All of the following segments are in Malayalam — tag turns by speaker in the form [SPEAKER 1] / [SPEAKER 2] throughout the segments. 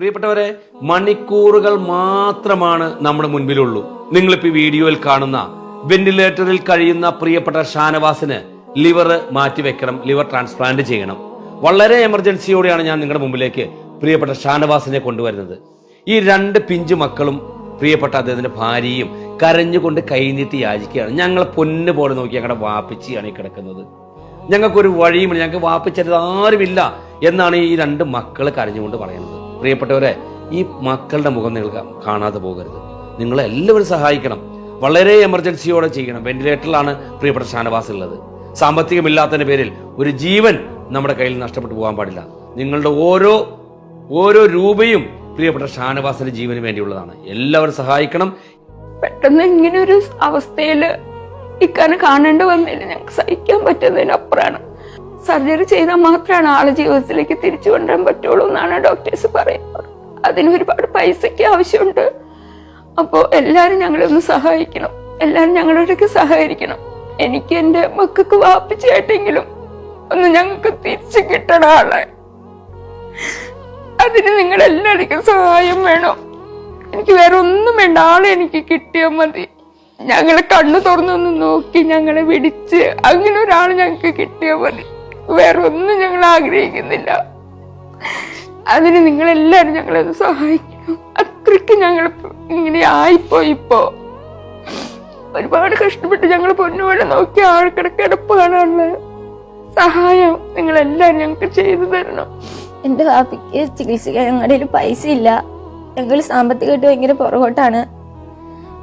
[SPEAKER 1] പ്രിയപ്പെട്ടവരെ, മണിക്കൂറുകൾ മാത്രമാണ് നമ്മുടെ മുൻപിലുള്ളൂ. നിങ്ങളിപ്പോ ഈ വീഡിയോയിൽ കാണുന്ന വെന്റിലേറ്ററിൽ കഴിയുന്ന പ്രിയപ്പെട്ട ഷാനവാസിന് ലിവർ മാറ്റിവെക്കണം, ലിവർ ട്രാൻസ്പ്ലാന്റ് ചെയ്യണം. വളരെ എമർജൻസിയോടെയാണ് ഞാൻ നിങ്ങളുടെ മുമ്പിലേക്ക് പ്രിയപ്പെട്ട ഷാനവാസിനെ കൊണ്ടുവരുന്നത്. ഈ രണ്ട് പിഞ്ചു മക്കളും പ്രിയപ്പെട്ട അദ്ദേഹത്തിന്റെ ഭാര്യയും കരഞ്ഞുകൊണ്ട് കൈനീട്ടി യാചിക്കുകയാണ്. ഞങ്ങളെ പൊന്നു പോലെ നോക്കി ഞങ്ങളുടെ വാപ്പിച്ചിയാണ് ഈ കിടക്കുന്നത്, ഞങ്ങൾക്കൊരു വഴിയുമില്ല, ഞങ്ങൾക്ക് വാപ്പിച്ചത് ആരുമില്ല എന്നാണ് ഈ രണ്ട് മക്കൾ കരഞ്ഞുകൊണ്ട് പറയുന്നത്. പ്രിയപ്പെട്ടവരെ, ഈ മക്കളുടെ മുഖം നിങ്ങൾ കാണാതെ പോകരുത്. നിങ്ങളെല്ലാവരും സഹായിക്കണം, വളരെ എമർജൻസിയോടെ ചെയ്യണം. വെന്റിലേറ്ററിലാണ് പ്രിയപ്പെട്ട ഷാനവാസ് ഉള്ളത്. സാമ്പത്തികമില്ലാത്തതിന്റെ പേരിൽ ഒരു ജീവൻ നമ്മുടെ കയ്യിൽ നഷ്ടപ്പെട്ടു പോകാൻ പാടില്ല. നിങ്ങളുടെ ഓരോ രൂപയും പ്രിയപ്പെട്ട ഷാനവാസിന്റെ ജീവന് വേണ്ടിയുള്ളതാണ്. എല്ലാവരും സഹായിക്കണം.
[SPEAKER 2] പെട്ടെന്ന് ഇങ്ങനെ ഒരു അവസ്ഥയിൽ ഇക്കാനെ കാണേണ്ടി വന്നതിൽ ഞങ്ങൾക്ക് സഹിക്കാൻ പറ്റുന്നതിനപ്പുറമാണ്. സർജറി ചെയ്താൽ മാത്രമാണ് ആളെ ജീവിതത്തിലേക്ക് തിരിച്ചു കൊണ്ടുവരാൻ പറ്റുള്ളൂ എന്നാണ് ഡോക്ടേഴ്സ് പറയുന്നത്. അതിന് ഒരുപാട് പൈസയ്ക്ക് ആവശ്യമുണ്ട്. അപ്പോൾ എല്ലാവരും ഞങ്ങളെ ഒന്ന് സഹായിക്കണം, എല്ലാവരും ഞങ്ങളോടൊക്കെ സഹകരിക്കണം. എനിക്ക് എൻ്റെ മക്കൾക്ക് വാപ്പിച്ചായിട്ടെങ്കിലും ഒന്ന് ഞങ്ങൾക്ക് തിരിച്ചു കിട്ടണ ആളെ. അതിന് നിങ്ങളെല്ലാവർക്കും സഹായം വേണം. എനിക്ക് വേറെ ഒന്നും വേണ്ട, ആളെ എനിക്ക് കിട്ടിയാൽ മതി. ഞങ്ങളെ കണ്ണു തുറന്നൊന്ന് നോക്കി ഞങ്ങളെ വിടിച്ച് അങ്ങനെ ഒരാൾ ഞങ്ങൾക്ക് കിട്ടിയാൽ മതി. വേറെ ഒന്നും ഞങ്ങൾ ആഗ്രഹിക്കുന്നില്ല. അതിന് നിങ്ങളെല്ലാരും ഞങ്ങളത് സഹായിക്കണം. അത്രയ്ക്ക് ഞങ്ങൾ ഇങ്ങനെ ആയിപ്പോയിപ്പോ ഒരുപാട് കഷ്ടപ്പെട്ട് ഞങ്ങൾ പൊന്നുപോലെ നോക്കി ആൾക്കിടക്കിടപ്പ് കാണാനുള്ള സഹായം നിങ്ങളെല്ലാരും ഞങ്ങൾക്ക് ചെയ്തു തരണം.
[SPEAKER 3] എന്റെ വാപ്പിക്ക് ചികിത്സിക്കാൻ ഞങ്ങളുടെ പൈസ ഇല്ല. ഞങ്ങൾ സാമ്പത്തികമായിട്ട് ഭയങ്കര പുറകോട്ടാണ്.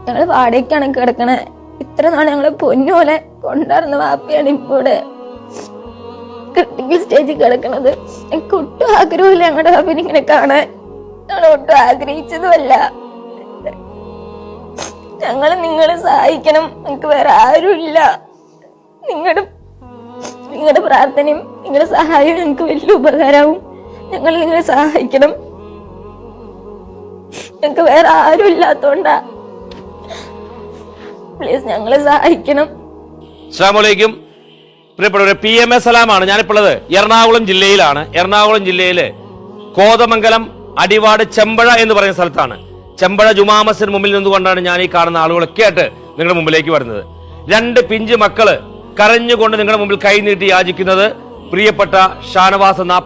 [SPEAKER 3] ഞങ്ങൾ വാടകയ്ക്കാണ് കിടക്കണേ. ഇത്ര നാൾ ഞങ്ങളെ പൊന്നുപോലെ കൊണ്ടുവരുന്ന വാപ്പിയാണ് ഇപ്പോൾ ക്രിട്ടിക്കൽ സ്റ്റേജിൽ കിടക്കണത്. എനിക്ക് ഒട്ടും ആഗ്രഹമില്ല ഞങ്ങളുടെ വാപ്പിനെ ഇങ്ങനെ കാണാൻ. ഞങ്ങൾ ഒട്ടും ആഗ്രഹിച്ചതുമല്ല. ഞങ്ങൾ നിങ്ങളെ സഹായിക്കണം. നിങ്ങൾക്ക് വേറെ ആരുമില്ല. നിങ്ങളുടെ പ്രാർത്ഥനയും നിങ്ങളുടെ സഹായവും ഞങ്ങൾക്ക് വലിയ ഉപകാരമാവും. ഞങ്ങൾ നിങ്ങളെ സഹായിക്കണം. ഞങ്ങൾക്ക് വേറെ ആരും ഇല്ലാത്തോണ്ടാ. പ്ലീസ് ഞങ്ങളെ സഹായിക്കണം.
[SPEAKER 1] അസ്സലാമു അലൈക്കും. പ്രിയപ്പെട്ടവരെ, PMA സലാമാണ്. ഞാനിപ്പോഴത് എറണാകുളം ജില്ലയിലാണ്. എറണാകുളം ജില്ലയില് കോതമംഗലം അടിവാട് ചെമ്പഴ എന്ന് പറയുന്ന സ്ഥലത്താണ്. ചെമ്പഴ ജുമാ മസ്ജിദിന് മുമ്പിൽ നിന്നുകൊണ്ടാണ് ഞാൻ ഈ കാണുന്ന ആളുകളൊക്കെ ആയിട്ട് നിങ്ങളുടെ മുമ്പിലേക്ക് വരുന്നത്. രണ്ട് പിഞ്ച് മക്കള് കരഞ്ഞുകൊണ്ട് നിങ്ങളുടെ മുമ്പിൽ കൈനീട്ടി യാചിക്കുന്നത് പ്രിയപ്പെട്ട ഷാനവാസ് എന്ന